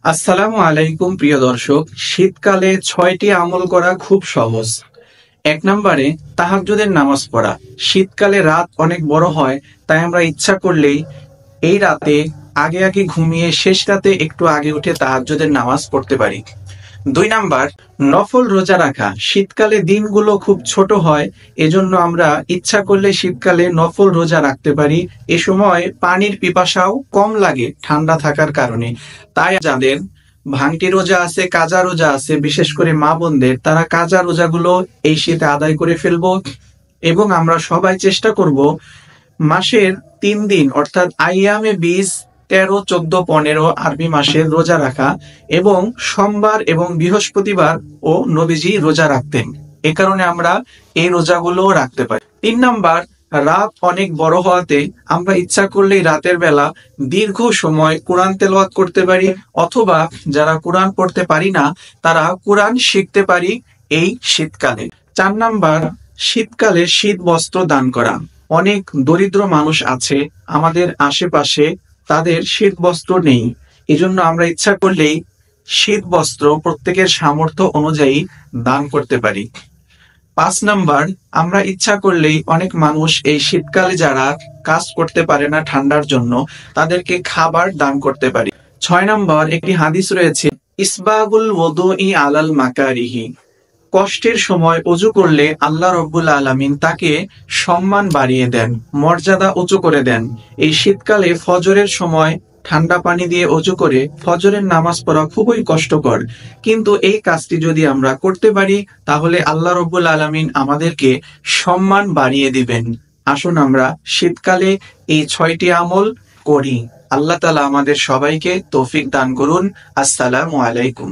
আসসালামু আলাইকুম প্রিয় দর্শক। শীতকালে ৬টি আমল করা খুব সহজ। ১ নম্বরে তাহাজ্জুদের নামাজ পড়া। শীতকালে রাত অনেক বড় হয়, তাই আমরা ইচ্ছা করলেই এই রাতে আগে আগে ঘুমিয়ে শেষ রাতে একটু আগে উঠে তাহাজ্জুদের নামাজ পড়তে পারি। ২ নাম্বার নফল রোজা রাখা। শীতকালে দিনগুলো খুব ছোট হয়, এজন্য আমরা ইচ্ছা করলে শীতকালে নফল রোজা রাখতে পারি। এ সময় পানির পিপাসাও কম লাগে ঠান্ডা থাকার কারণে। তাই যাদের ভাঙতি রোজা আছে, কাজা রোজা আছে, বিশেষ করে মা বোনদের, তারা কাজা রোজাগুলো এই শীতে আদায় করে ফেলবো। এবং আমরা সবাই চেষ্টা করব মাসের ৩ দিন অর্থাৎ আইয়ামে বীজ ১৩, ১৪, ১৫ আরবি মাসের রোজা রাখা এবং সোমবার এবং বৃহস্পতিবার ও নবীজি রোজা রাখতেন। এ কারণে আমরা এই রোজাগুলো রাখতে পারি। ৩ নাম্বার রাত অনেক বড় হওয়াতে আমরা ইচ্ছা করলেই রাতের বেলা দীর্ঘ সময় কোরআন তেলাওয়াত করতে পারি, অথবা যারা কোরআন পড়তে পারি না তারা কোরআন শিখতে পারি এই শীতকালে। ৪ নাম্বার শীতকালে শীত বস্ত্র দান করা। অনেক দরিদ্র মানুষ আছে আমাদের আশেপাশে, তাদের শীত বস্ত্র নেই। এজন্য আমরা ইচ্ছা করলেই শীত বস্ত্র প্রত্যেকের সামর্থ্য অনুযায়ী দান করতে পারি। ৫ নাম্বার আমরা ইচ্ছা করলেই অনেক মানুষ এই শীতকালে যারা কাজ করতে পারে না ঠান্ডার জন্য, তাদেরকে খাবার দান করতে পারি। ৬ নাম্বার একটি হাদিস রয়েছে, ইসবাগুল ওযুই আলাল মাকারিহি। কষ্টের সময় অজু করলে আল্লাহ রব্বুল আলামিন তাকে সম্মান বাড়িয়ে দেন, মর্যাদা উঁচু করে দেন। এই শীতকালে ফজরের সময় ঠান্ডা পানি দিয়ে অজু করে ফজরের নামাজ পড়া খুবই কষ্টকর, কিন্তু এই কাজটি যদি আমরা করতে পারি তাহলে আল্লাহ রব্বুল আলামিন আমাদেরকে সম্মান বাড়িয়ে দিবেন। আসুন আমরা শীতকালে এই ৬টি আমল করি। আল্লাহ তাআলা আমাদের সবাইকে তৌফিক দান করুন। আসসালামু আলাইকুম।